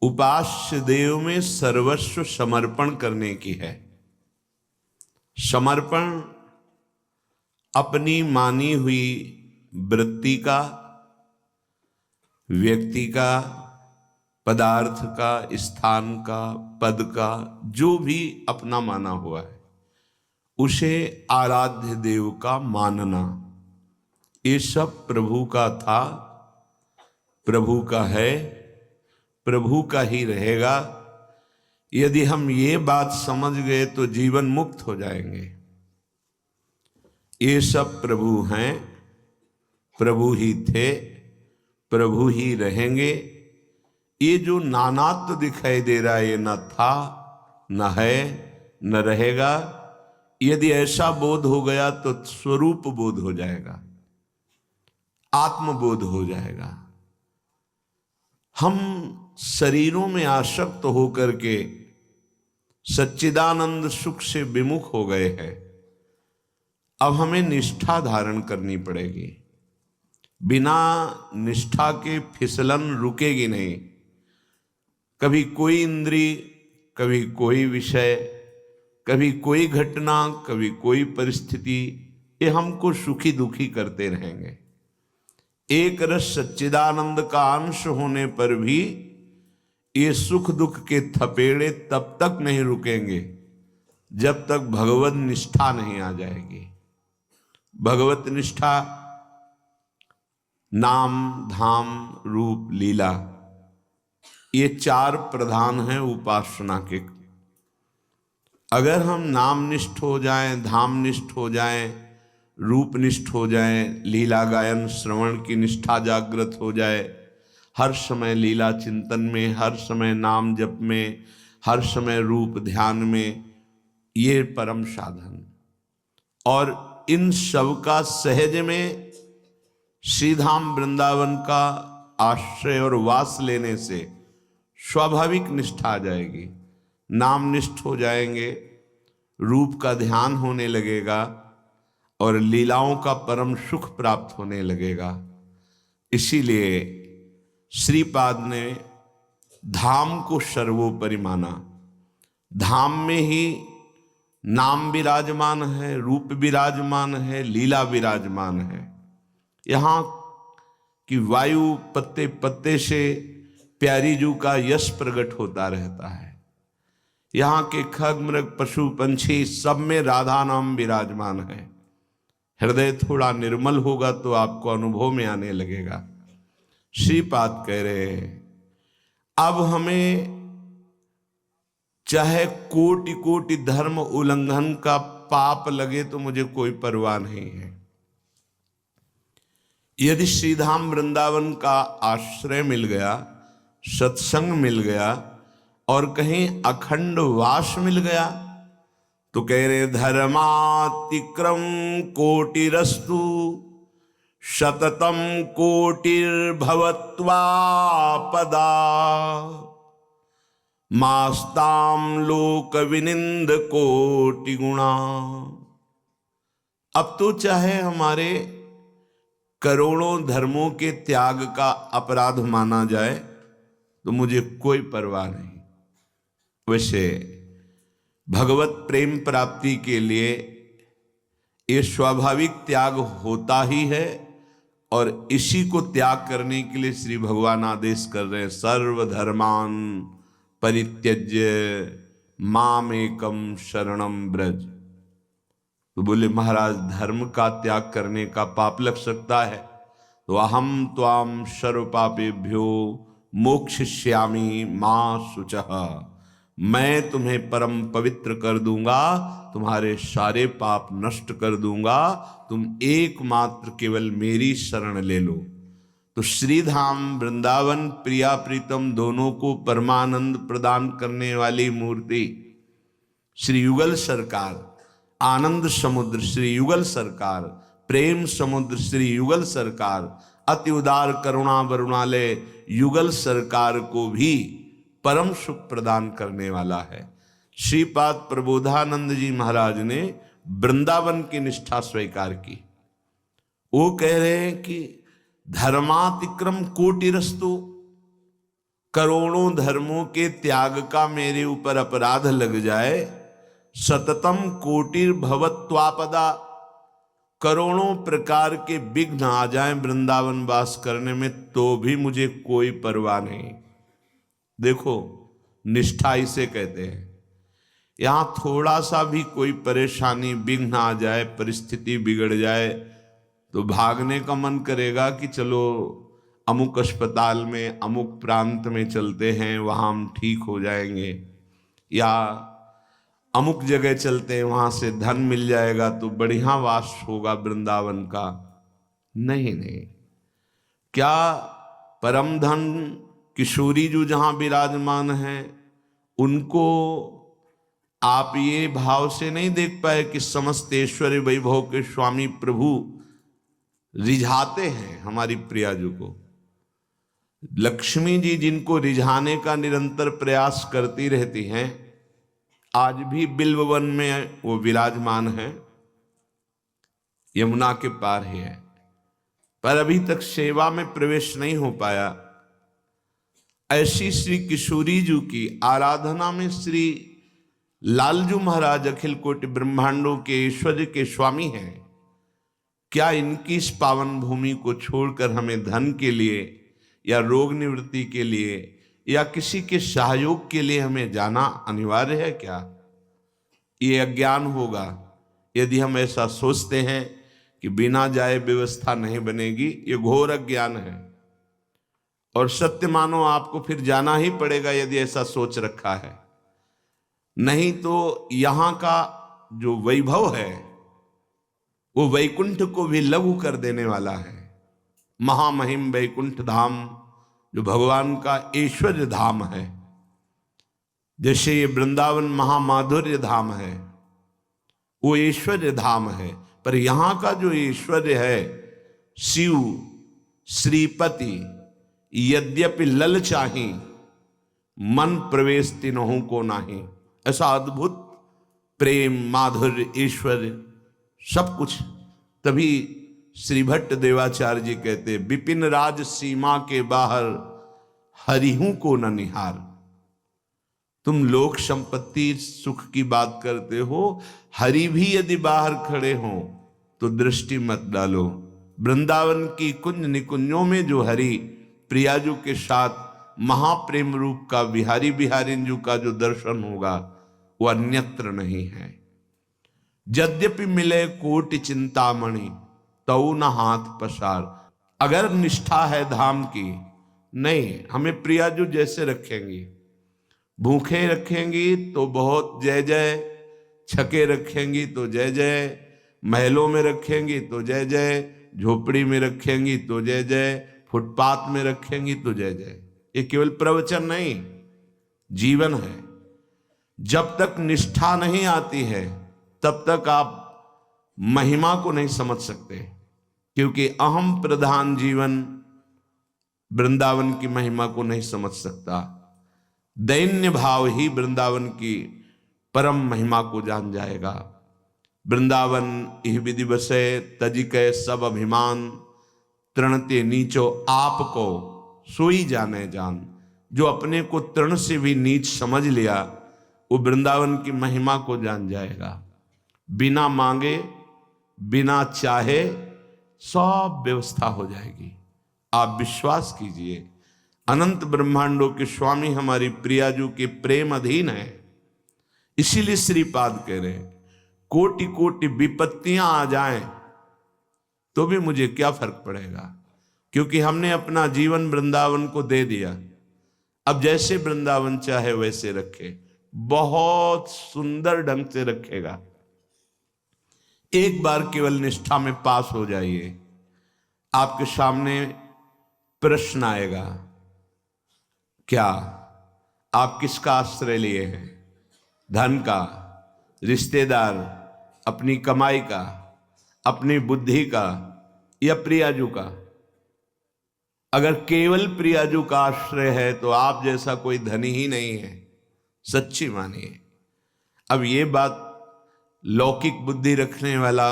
उपास्य देव में सर्वस्व समर्पण करने की है। समर्पण अपनी मानी हुई वृत्ति का, व्यक्ति का, पदार्थ का, स्थान का, पद का, जो भी अपना माना हुआ है उसे आराध्य देव का मानना, ये सब प्रभु का था, प्रभु का है, प्रभु का ही रहेगा। यदि हम ये बात समझ गए तो जीवन मुक्त हो जाएंगे। ये सब प्रभु हैं, प्रभु ही थे, प्रभु ही रहेंगे। ये जो नानात्व दिखाई दे रहा है ये न था, न है, न रहेगा। यदि ऐसा बोध हो गया तो स्वरूप बोध हो जाएगा, आत्मबोध हो जाएगा। हम शरीरों में आसक्त होकर के सच्चिदानंद सुख से विमुख हो गए हैं। अब हमें निष्ठा धारण करनी पड़ेगी। बिना निष्ठा के फिसलन रुकेगी नहीं। कभी कोई इंद्रिय, कभी कोई विषय, कभी कोई घटना, कभी कोई परिस्थिति, ये हमको सुखी दुखी करते रहेंगे। एक रस सच्चिदानंद का अंश होने पर भी ये सुख दुख के थपेड़े तब तक नहीं रुकेंगे जब तक भगवत निष्ठा नहीं आ जाएगी। भगवत निष्ठा नाम, धाम, रूप, लीला, ये चार प्रधान हैं उपासना के। अगर हम नामनिष्ठ हो जाएं, धामनिष्ठ हो जाएं, रूपनिष्ठ हो जाएं, लीला गायन श्रवण की निष्ठा जागृत हो जाए, हर समय लीला चिंतन में, हर समय नाम जप में, हर समय रूप ध्यान में, ये परम साधन। और इन सब का सहज में श्रीधाम वृंदावन का आश्रय और वास लेने से स्वाभाविक निष्ठा आ जाएगी। नामनिष्ठ हो जाएंगे, रूप का ध्यान होने लगेगा और लीलाओं का परम सुख प्राप्त होने लगेगा। इसीलिए श्रीपाद ने धाम को सर्वोपरि माना। धाम में ही नाम विराजमान है, रूप विराजमान है, लीला विराजमान है। यहाँ की वायु पत्ते पत्ते से प्यारी जू का यश प्रकट होता रहता है। यहाँ के खग मृग पशु पंछी सब में राधा नाम विराजमान है। हृदय थोड़ा निर्मल होगा तो आपको अनुभव में आने लगेगा। श्रीपाद कह रहे हैं अब हमें चाहे कोटि कोटि धर्म उल्लंघन का पाप लगे तो मुझे कोई परवाह नहीं है। यदि श्रीधाम वृंदावन का आश्रय मिल गया, सत्संग मिल गया और कहीं अखंड वास मिल गया तो कह रहे धर्मातिक्रम कोटिरस्तु शततम कोटिर्भवत्वा पदा मास्ताम लोक विनिंद कोटि गुणा। अब तो चाहे हमारे करोड़ों धर्मों के त्याग का अपराध माना जाए तो मुझे कोई परवाह नहीं। वैसे भगवत प्रेम प्राप्ति के लिए ये स्वाभाविक त्याग होता ही है और इसी को त्याग करने के लिए श्री भगवान आदेश कर रहे हैं सर्वधर्मान परित्यज्य मामेकम शरणम ब्रज। तो बोले महाराज धर्म का त्याग करने का पाप लग सकता है तो अहम त्वाम सर्व पापेभ्यो मोक्षयिष्यामि मां शुचः, मैं तुम्हें परम पवित्र कर दूंगा, तुम्हारे सारे पाप नष्ट कर दूंगा, तुम एकमात्र केवल मेरी शरण ले लो। तो श्रीधाम वृंदावन प्रिया प्रीतम दोनों को परमानंद प्रदान करने वाली मूर्ति श्री युगल सरकार, आनंद समुद्र श्री युगल सरकार, प्रेम समुद्र श्री युगल सरकार, अति उदार करुणा वरुणालय युगल सरकार को भी परम सुख प्रदान करने वाला है। श्रीपाद प्रबोधानंद जी महाराज ने वृंदावन की निष्ठा स्वीकार की। वो कह रहे हैं कि धर्मातिक्रम कोटिरस्तु, करोड़ों धर्मों के त्याग का मेरे ऊपर अपराध लग जाए, सततम कोटिर्भवत्वापदा, करोड़ों प्रकार के विघ्न आ जाएं वृंदावन वास करने में, तो भी मुझे कोई परवाह नहीं। देखो निष्ठा इसे कहते हैं। यहां थोड़ा सा भी कोई परेशानी विघ्न आ जाए, परिस्थिति बिगड़ जाए, तो भागने का मन करेगा कि चलो अमुक अस्पताल में, अमुक प्रांत में चलते हैं, वहां हम ठीक हो जाएंगे, या अमुक जगह चलते हैं, वहां से धन मिल जाएगा तो बढ़िया वास होगा वृंदावन का। नहीं नहीं, क्या परम धन किशोरी जो जहां विराजमान हैं, उनको आप ये भाव से नहीं देख पाए कि समस्त ऐश्वर्य वैभव के स्वामी प्रभु रिझाते हैं हमारी प्रियाजू को। लक्ष्मी जी जिनको रिझाने का निरंतर प्रयास करती रहती हैं, आज भी बिल्ववन में वो विराजमान है, यमुना के पार ही है, पर अभी तक सेवा में प्रवेश नहीं हो पाया। ऐसी श्री किशोरी जी की आराधना में श्री लालजू महाराज अखिल कोटि ब्रह्मांडों के ऐश्वर्य के स्वामी हैं। क्या इनकी इस पावन भूमि को छोड़कर हमें धन के लिए या रोग निवृत्ति के लिए या किसी के सहयोग के लिए हमें जाना अनिवार्य है क्या? ये अज्ञान होगा यदि हम ऐसा सोचते हैं कि बिना जाए व्यवस्था नहीं बनेगी। ये घोर अज्ञान है, और सत्य मानो आपको फिर जाना ही पड़ेगा यदि ऐसा सोच रखा है। नहीं तो यहां का जो वैभव है वो वैकुंठ को भी लघु कर देने वाला है। महामहिम वैकुंठ धाम जो भगवान का ऐश्वर्य धाम है, जैसे ये वृंदावन महामाधुर्य धाम है, वो ऐश्वर्य धाम है। पर यहां का जो ऐश्वर्य है, शिव श्रीपति यद्यपि लल चाही, मन प्रवेश तिन्हों को नाही। ऐसा अद्भुत प्रेम माधुर्य ऐश्वर्य सब कुछ। तभी श्री भट्ट देवाचार्य जी कहते, विपिन राज सीमा के बाहर हरिहू को न निहार। तुम लोक संपत्ति सुख की बात करते हो, हरि भी यदि बाहर खड़े हो तो दृष्टि मत डालो। वृंदावन की कुंज निकुंजों में जो हरि प्रियाजू के साथ महाप्रेम रूप का बिहारी बिहारिंजू का जो दर्शन होगा वो अन्यत्र नहीं है। यद्यपि मिले कोटि चिंतामणि तऊ न हाथ पसार। अगर निष्ठा है धाम की, नहीं हमें प्रियाजू जैसे रखेंगी, भूखे रखेंगी तो बहुत जय जय, छके रखेंगी तो जय जय, महलों में रखेंगी तो जय जय, झोपड़ी में रखेंगी तो जय जय, फुटपाथ में रखेंगी तो जय जय। ये केवल प्रवचन नहीं, जीवन है। जब तक निष्ठा नहीं आती है तब तक आप महिमा को नहीं समझ सकते, क्योंकि अहम प्रधान जीवन वृंदावन की महिमा को नहीं समझ सकता। दैन्य भाव ही वृंदावन की परम महिमा को जान जाएगा। वृंदावन इह विधि बसे तजिके सब अभिमान, तृणते नीचो आपको सोई जाने जान। जो अपने को तृण से भी नीच समझ लिया वो वृंदावन की महिमा को जान जाएगा। बिना मांगे बिना चाहे सब व्यवस्था हो जाएगी। आप विश्वास कीजिए, अनंत ब्रह्मांडों के स्वामी हमारी प्रियाजू के प्रेम अधीन है। इसीलिए श्रीपाद कह रहे हैं, कोटि कोटि विपत्तियां आ जाएं तो भी मुझे क्या फर्क पड़ेगा, क्योंकि हमने अपना जीवन वृंदावन को दे दिया। अब जैसे वृंदावन चाहे वैसे रखे, बहुत सुंदर ढंग से रखेगा। एक बार केवल निष्ठा में पास हो जाइए, आपके सामने प्रश्न आएगा, क्या आप किसका आश्रय लिए हैं? धन का, रिश्तेदार, अपनी कमाई का, अपनी बुद्धि का, या प्रियाजू का? अगर केवल प्रियाजू का आश्रय है तो आप जैसा कोई धनी ही नहीं है, सच्ची मानिए। अब ये बात लौकिक बुद्धि रखने वाला,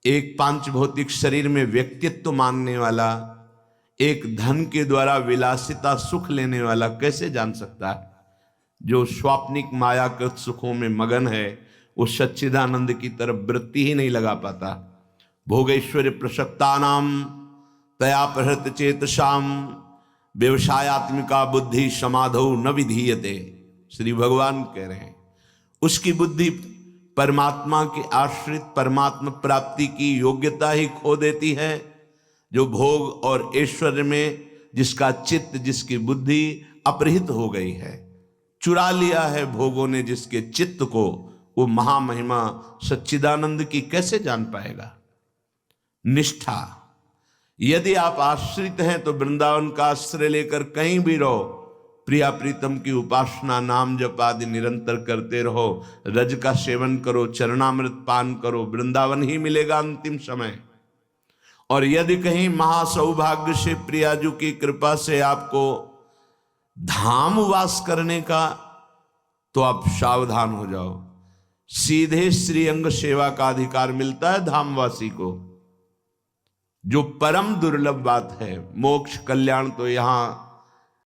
एक पांच भौतिक शरीर में व्यक्तित्व मानने वाला, एक धन के द्वारा विलासिता सुख लेने वाला कैसे जान सकता है? जो स्वाप्निक मायाकृत सुखों में मगन है वो सच्चिदानंद की तरफ वृत्ति ही नहीं लगा पाता। भोगैश्वर्य प्रसक्तानाम तया प्रहृत चेतसाम व्यवसायत्मिका बुद्धि समाधौ न विधीयते। श्री भगवान कह रहे हैं उसकी बुद्धि परमात्मा के आश्रित परमात्मा प्राप्ति की योग्यता ही खो देती है। जो भोग और ऐश्वर्य में जिसका चित्त जिसकी बुद्धि अपहृत हो गई है, चुरा लिया है भोगों ने जिसके चित्त को, वो महामहिमा सच्चिदानंद की कैसे जान पाएगा? निष्ठा, यदि आप आश्रित हैं तो वृंदावन का आश्रय लेकर कहीं भी रहो, प्रिया प्रीतम की उपासना नाम जप आदि निरंतर करते रहो, रज का सेवन करो, चरणामृत पान करो, वृंदावन ही मिलेगा अंतिम समय। और यदि कहीं महासौभाग्य से प्रियाजू की कृपा से आपको धाम वास करने का, तो आप सावधान हो जाओ। सीधे श्रीअंग सेवा का अधिकार मिलता है धामवासी को, जो परम दुर्लभ बात है। मोक्ष कल्याण तो यहां